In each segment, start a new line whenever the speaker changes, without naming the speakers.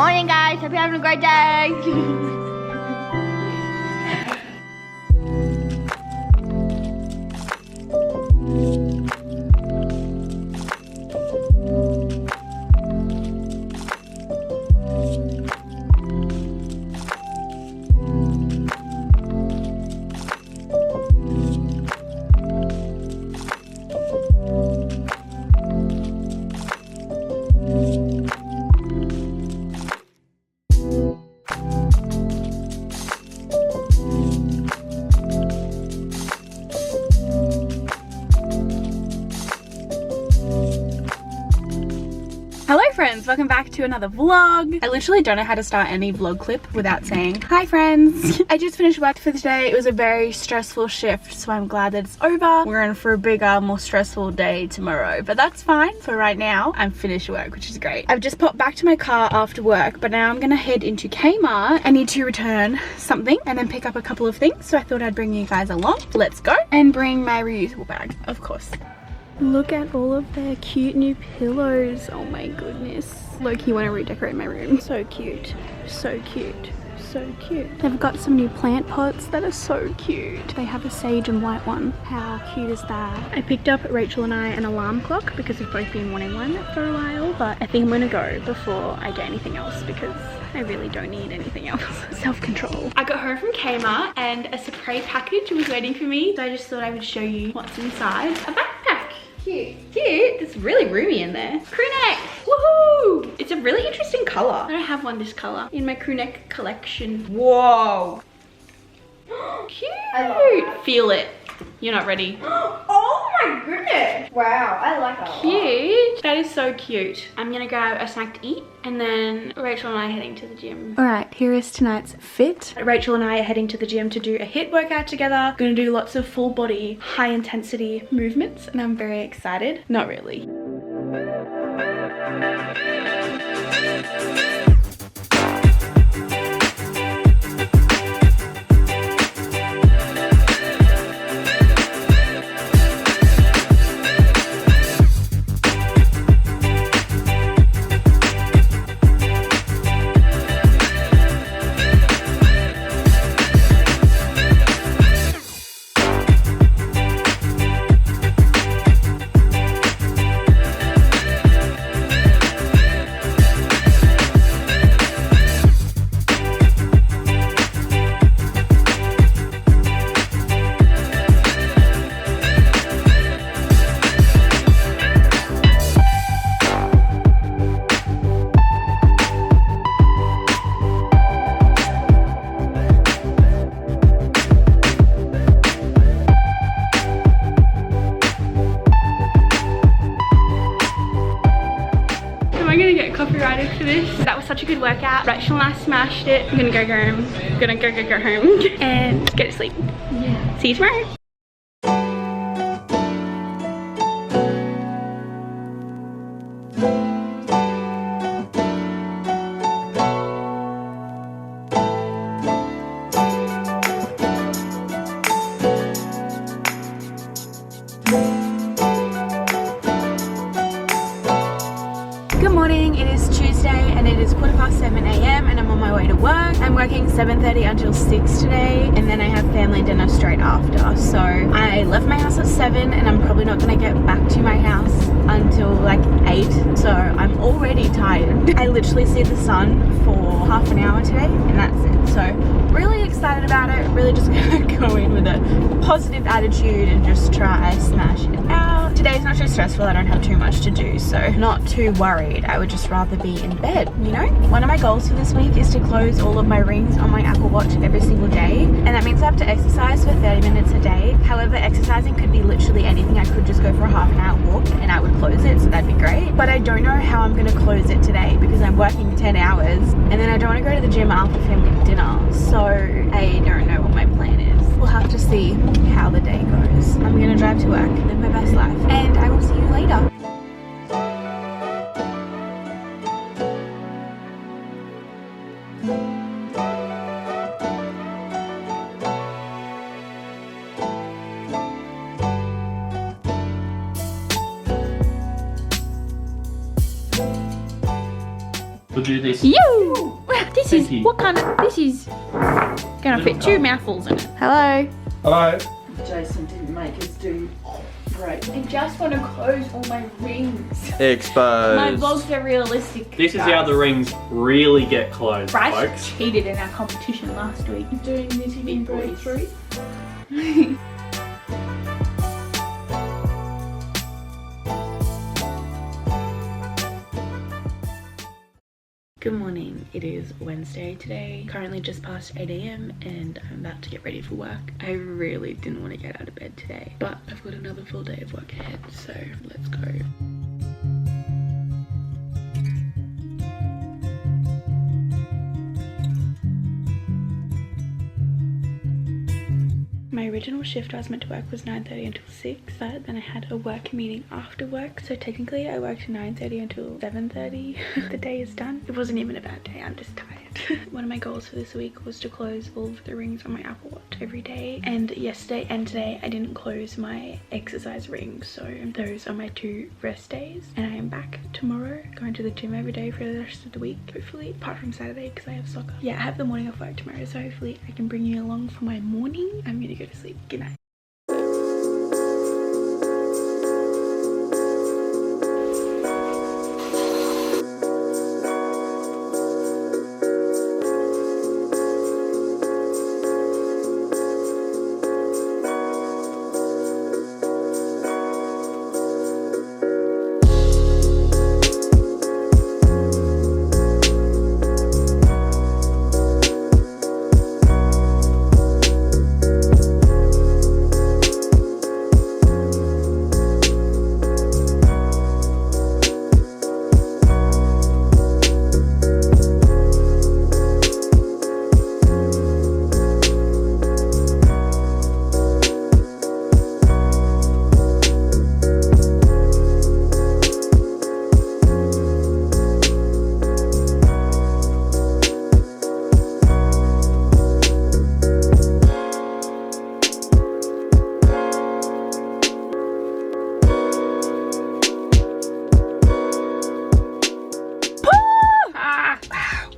Morning guys, hope you're having a great day.
Hello friends, welcome back to another vlog. I literally don't know how to start any vlog clip without saying hi friends. I just finished work for the day. It was a very stressful shift, so I'm glad that it's over. We're in for a bigger, more stressful day tomorrow, but that's fine. For right now, I'm finished work, which is great. I've just popped back to my car after work, but now I'm gonna head into Kmart. I need to return something and then pick up a couple of things, so I thought I'd bring you guys along. Let's go. And bring my reusable bag, of course. Look at all of their cute new pillows. Oh my goodness. Low-key want to redecorate my room. So cute. So cute. So cute. They've got some new plant pots that are so cute. They have a sage and white one. How cute is that? I picked up Rachel and I an alarm clock because we've both been wanting one for a while, but I think I'm gonna go before I get anything else because I really don't need anything else. Self-control. I got home from Kmart and a surprise package was waiting for me, so I just thought I would show you what's inside. A backpack. Cute. Cute. It's really roomy in there. Crew neck. Woohoo! It's a really interesting color. I don't have one this color in my crew neck collection. Whoa. Cute. I love that. Feel it. You're not ready.
Oh my goodness. Wow, I like that.
Cute. That is so cute. I'm gonna grab a snack to eat and then Rachel and I are heading to the gym. All right, here is tonight's fit. Rachel and I are heading to the gym to do a HIIT workout together. Gonna do lots of full body, high intensity movements and I'm very excited. Not really. Copyrighted for this. That was such a good workout. Rachel and I smashed it. I'm gonna go home. Gonna go home and go to sleep. Yeah. See you tomorrow. Good morning, it is Tuesday and it is 7:15 AM and I'm on my way to work. I'm working 7:30 until 6 today and then I have family dinner straight after. So I left my house at 7 and I'm probably not going to get back to my house until like 8. So I'm already tired. I literally see the sun for half an hour today and that's it. So really excited about it. Really just going to go in with a positive attitude and just try smash it out. Today's not too stressful. I don't have too much to do, so not too worried. I would just rather be in bed, you know? One of my goals for this week is to close all of my rings on my Apple Watch every single day, and that means I have to exercise for 30 minutes a day. However, exercising could be literally anything. I could just go for a half an hour walk and I would close it, so that'd be great. But I don't know how I'm gonna close it today because I'm working 10 hours and then I don't want to go to the gym after family dinner, so I don't know what my plan is. We'll have to see how the day goes. I'm gonna drive to work, live my best life, and I will see you later.
We'll do this.
You! This
Thank
is,
you.
what kind of, this is gonna fit 2 mouthfuls in it. Hello.
Hello.
Jason didn't make us do great.
I just want to close all my rings.
Exposed.
My vlogs are realistic.
This is how the rings really get closed,
Bryce
folks.
cheated in our competition last week.
Doing knitting breakthrough.
Good morning, it is Wednesday today, currently just past 8 AM and I'm about to get ready for work. I really didn't want to get out of bed today, but I've got another full day of work ahead, so let's go. My original shift I was meant to work was 9:30 until 6, but then I had a work meeting after work, so technically I worked 9:30 until 7:30. The day is done. It wasn't even a bad day, I'm just tired. One of my goals for this week was to close all of the rings on my Apple Watch every day, and yesterday and today I didn't close my exercise rings, so those are my 2 rest days, and I am back tomorrow, going to the gym every day for the rest of the week, hopefully, apart from Saturday because I have soccer. Yeah, I have the morning off work tomorrow, so hopefully I can bring you along for my morning. I'm gonna go to sleep. Good night.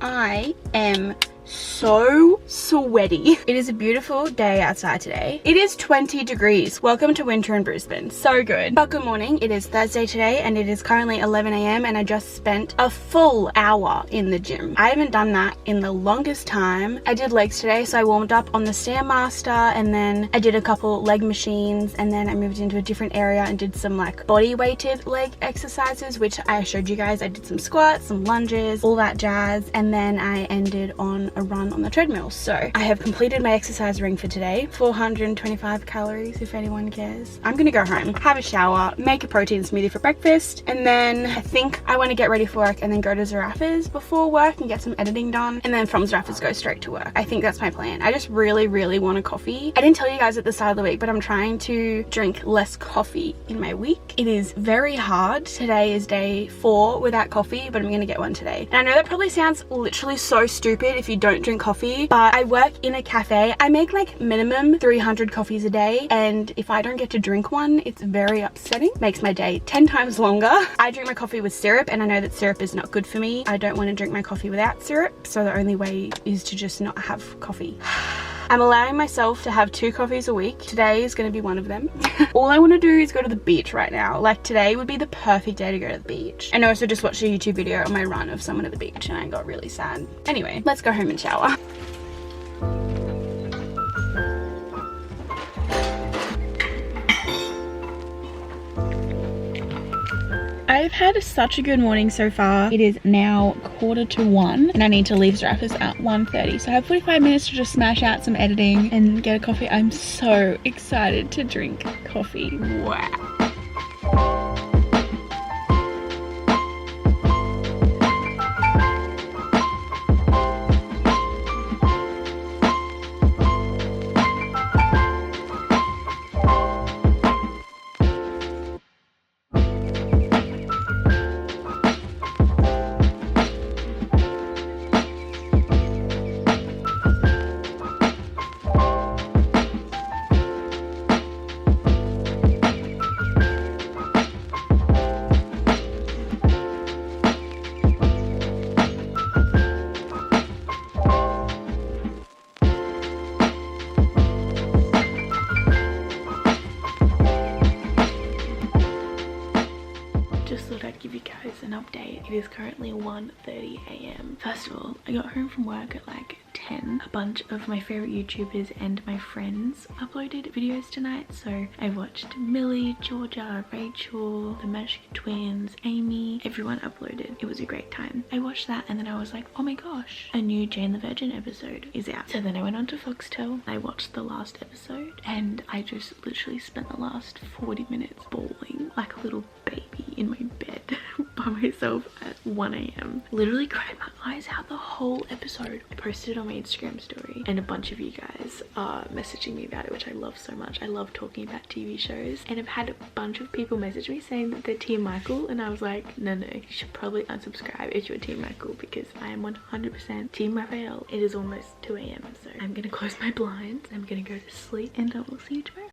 I am so sweaty. It is a beautiful day outside today. It is 20 degrees. Welcome to winter in Brisbane. So good. But good morning. It is Thursday today and it is currently 11 AM and I just spent a full hour in the gym. I haven't done that in the longest time. I did legs today, so I warmed up on the Stairmaster and then I did a couple leg machines and then I moved into a different area and did some like body weighted leg exercises, which I showed you guys. I did some squats, some lunges, all that jazz, and then I ended on a run on the treadmill. So I have completed my exercise ring for today. 425 calories if anyone cares. I'm gonna go home, have a shower, make a protein smoothie for breakfast, and then I think I want to get ready for work and then go to Zaraffa's before work and get some editing done, and then from Zaraffa's go straight to work. I think that's my plan. I just really want a coffee. I didn't tell you guys at the start of the week, but I'm trying to drink less coffee in my week. It is very hard. Today is day 4 without coffee, but I'm gonna get one today. And I know that probably sounds literally so stupid if you don't drink coffee, but I work in a cafe. I make like minimum 300 coffees a day, and if I don't get to drink one, it's very upsetting. Makes my day 10 times longer. I drink my coffee with syrup, and I know that syrup is not good for me. I don't want to drink my coffee without syrup, so the only way is to just not have coffee. I'm allowing myself to have 2 coffees a week. Today is going to be one of them. All I want to do is go to the beach right now. Like today would be the perfect day to go to the beach. And I also just watched a YouTube video on my run of someone at the beach and I got really sad. Anyway, let's go home and shower. I've had such a good morning so far. It is now 1:45 and I need to leave Zaraffa's at 1:30. So I have 45 minutes to just smash out some editing and get a coffee. I'm so excited to drink coffee. Wow. just thought I'd give you guys an update. It is currently 1:30 a.m. First of all, I got home from work at like 10. A bunch of my favorite YouTubers and my friends uploaded videos tonight, so I watched Millie, Georgia, Rachel, the Magic Twins, Amy. Everyone uploaded. It was a great time. I watched that and then I was like, oh my gosh, a new Jane the Virgin episode is out. So then I went on to Foxtel. I watched the last episode and I just literally spent the last 40 minutes bawling like a little baby in my bed by myself at 1 a.m. Literally cried my eyes out the whole episode. I posted it on my Instagram story and a bunch of you guys are messaging me about it, which I love so much. I love talking about TV shows, and I've had a bunch of people message me saying that they're Team Michael, and I was like, no, you should probably unsubscribe if you're Team Michael, because I am 100% Team Raphael. It is almost 2 a.m. so I'm gonna close my blinds, I'm gonna go to sleep, and I will see you tomorrow.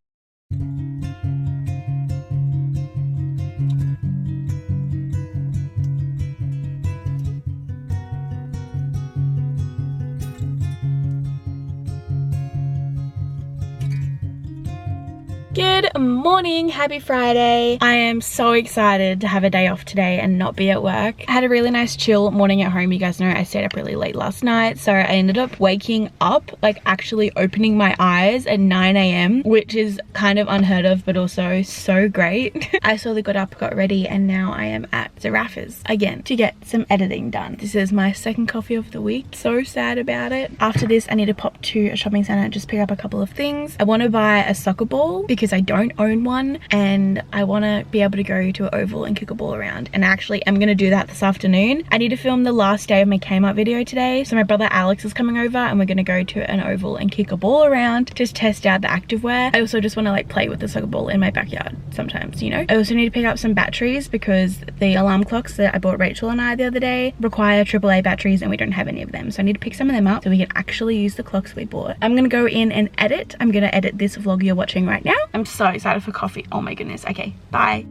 Good morning, happy Friday. I am so excited to have a day off today and not be at work. I had a really nice chill morning at home. You guys know I stayed up really late last night, so I ended up waking up, like actually opening my eyes at 9 a.m, which is kind of unheard of but also so great. I slowly got up, got ready, and now I am at Zaraffa's again to get some editing done. This is my second coffee of the week. So sad about it. After this I need to pop to a shopping center and just pick up a couple of things. I want to buy a soccer ball because I don't own one, and I want to be able to go to an oval and kick a ball around, and actually I'm going to do that this afternoon. I need to film the last day of my Kmart video today, so my brother Alex is coming over and we're going to go to an oval and kick a ball around, just test out the activewear. I also just want to like play with the soccer ball in my backyard sometimes, you know. I also need to pick up some batteries because the alarm clocks that I bought Rachel and I the other day require AAA batteries and we don't have any of them, so I need to pick some of them up so we can actually use the clocks we bought. I'm going to go in and edit. I'm going to edit this vlog you're watching right now. I'm so excited for coffee. Oh my goodness. Okay, bye.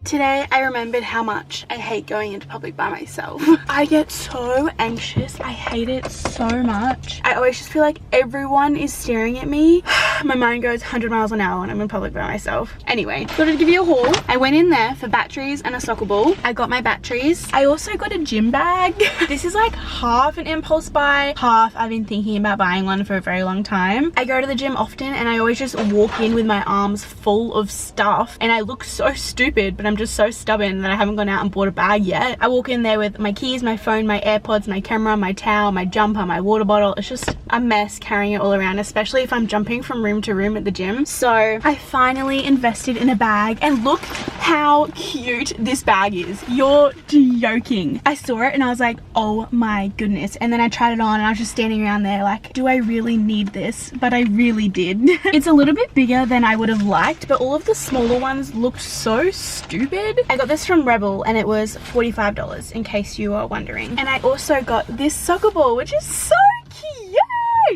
Today I remembered how much I hate going into public by myself. I get so anxious. I hate it so much. I always just feel like everyone is staring at me. My mind goes 100 miles an hour when I'm in public by myself. Anyway, thought I'd give you a haul. I went in there for batteries and a soccer ball. I got my batteries. I also got a gym bag. This is like half an impulse buy, half I've been thinking about buying one for a very long time. I go to the gym often and I always just walk in with my arms full of stuff and I look so stupid, but I'm just so stubborn that I haven't gone out and bought a bag yet. I walk in there with my keys, my phone, my AirPods, my camera, my towel, my jumper, my water bottle. It's just a mess carrying it all around, especially if I'm jumping from room to room at the gym. So I finally invested in a bag and look how cute this bag is. You're joking. I saw it and I was like, oh my goodness. And then I tried it on and I was just standing around there like, do I really need this? But I really did. It's a little bit bigger than I would have liked, but all of the smaller ones looked so stupid. I got this from Rebel and it was $45 in case you are wondering. And I also got this soccer ball, which is so cute.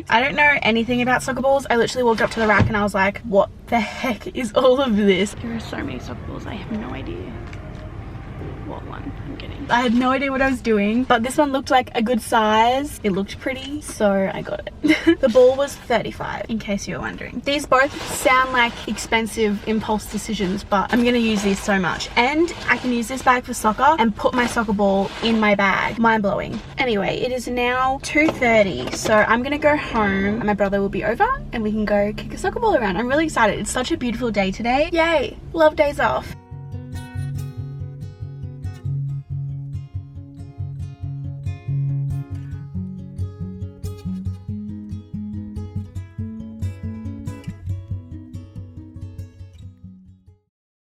I don't know anything about soccer balls. I literally walked up to the rack and I was like, what the heck is all of this? There are so many soccer balls. I have no idea what one I'm getting. I had no idea what I was doing, but this one looked like a good size. It looked pretty, so I got it. The ball was $35 in case you were wondering. These both sound like expensive impulse decisions, but I'm gonna use these so much. And I can use this bag for soccer and put my soccer ball in my bag. Mind blowing. Anyway, it is now 2:30, so I'm gonna go home and my brother will be over and we can go kick a soccer ball around. I'm really excited. It's such a beautiful day today. Yay, love days off.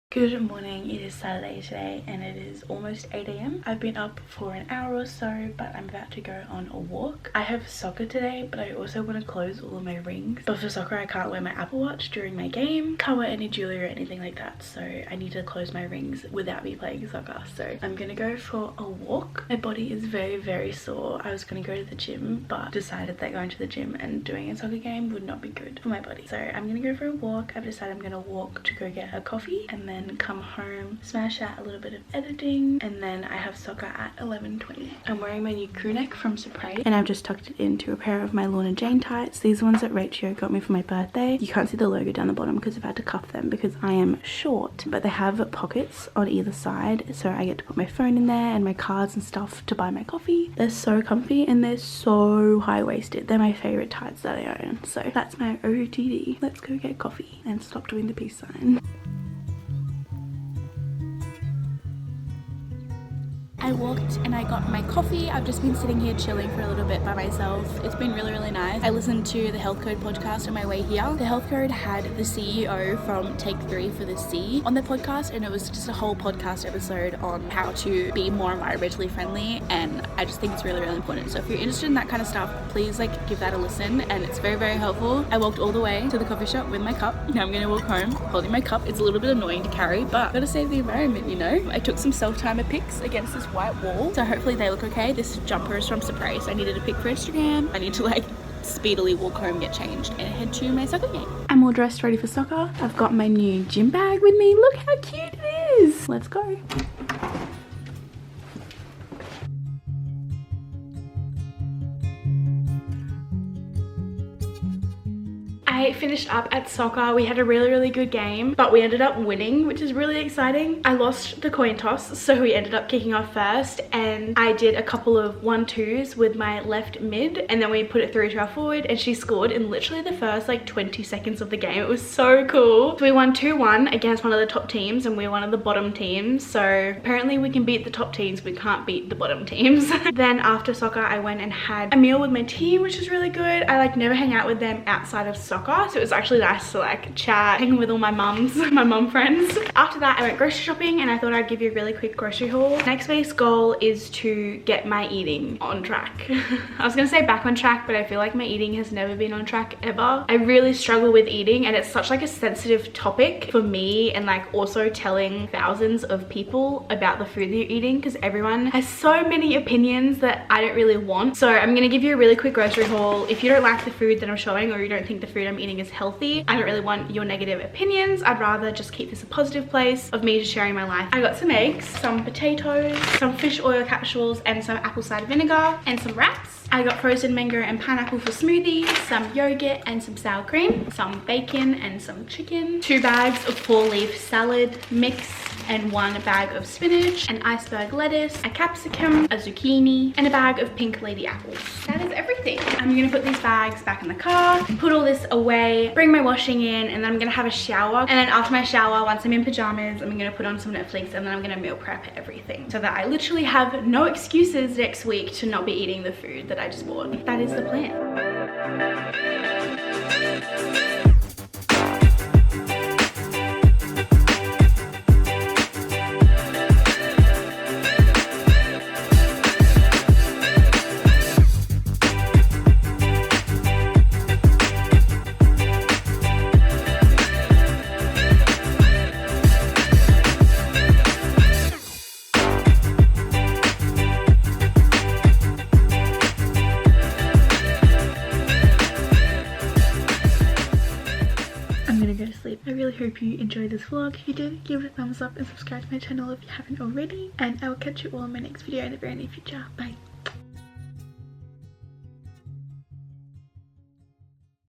Good morning, it is Saturday today and it is almost 8 AM. I've been up for an hour or so, but I'm about to go on a walk. I have soccer today, but I also want to close all of my rings. But for soccer, I can't wear my Apple Watch during my game. Can't wear any jewelry or anything like that, so I need to close my rings without me playing soccer. So I'm gonna go for a walk. My body is very sore. I was gonna go to the gym, but decided that going to the gym and doing a soccer game would not be good for my body. So I'm gonna go for a walk. I've decided I'm gonna walk to go get a coffee and then come home, smash out a little bit of editing, and then I have soccer at 11:20. I'm wearing my new crew neck from Surprise and I've just tucked it into a pair of my Lorna Jane tights. These ones that Rachel got me for my birthday. You can't see the logo down the bottom because I've had to cuff them because I am short, but they have pockets on either side, so I get to put my phone in there and my cards and stuff to buy my coffee. They're so comfy and they're so high-waisted. They're my favorite tights that I own, so that's my OOTD. Let's go get coffee and stop doing the peace sign. I walked and I got my coffee. I've just been sitting here chilling for a little bit by myself. It's been really nice. I listened to the Health Code podcast on my way here. The Health Code had the CEO from Take 3 for the C on the podcast, and it was just a whole podcast episode on how to be more environmentally friendly, and I just think it's really important. So if you're interested in that kind of stuff, please give that a listen, and it's very helpful. I walked all the way to the coffee shop with my cup. Now I'm gonna walk home holding my cup. It's a little bit annoying to carry, but gotta save the environment, you know? I took some self-timer pics against this white wall, so hopefully they look okay. This jumper is from Surprise. I needed a pic for Instagram. I need to speedily walk home, get changed, and head to my soccer game. I'm all dressed, ready for soccer. I've got my new gym bag with me. Look how cute it is. Let's go. I finished up at soccer. We had a really good game, but we ended up winning, which is really exciting. I lost the coin toss, so we ended up kicking off first, and I did a couple of 1-2s with my left mid, and then we put it through to our forward, and she scored in literally the first 20 seconds of the game. It was so cool. So we won 2-1 against one of the top teams, and we're one of the bottom teams, so apparently we can beat the top teams, we can't beat the bottom teams. Then after soccer, I went and had a meal with my team, which is really good. I never hang out with them outside of soccer, so it was actually nice to chat, hang with all my mum friends. After that, I went grocery shopping, and I thought I'd give you a really quick grocery haul. Next week's goal is to get my eating on track. I was gonna say back on track, but I feel like my eating has never been on track ever. I really struggle with eating, and it's such a sensitive topic for me, and also telling thousands of people about the food that you're eating, because everyone has so many opinions that I don't really want. So I'm gonna give you a really quick grocery haul. If you don't like the food that I'm showing, or you don't think the food I'm eating is healthy, I don't really want your negative opinions. I'd rather just keep this a positive place of me just sharing my life. I got some eggs, some potatoes, some fish oil capsules, and some apple cider vinegar, and some wraps. I got frozen mango and pineapple for smoothies, some yogurt and some sour cream, some bacon and some chicken, 2 bags of 4-leaf salad mix, and 1 bag of spinach, an iceberg lettuce, a capsicum, a zucchini, and a bag of pink lady apples. That is everything. I'm gonna put these bags back in the car, put all this away, bring my washing in, and then I'm gonna have a shower. And then after my shower, once I'm in pajamas, I'm gonna put on some Netflix, and then I'm gonna meal prep everything, so that I literally have no excuses next week to not be eating the food that I just bought. That is the plan. I really hope you enjoyed this vlog. If you did, give it a thumbs up and subscribe to my channel if you haven't already, and I will catch you all in my next video in the very near future. Bye.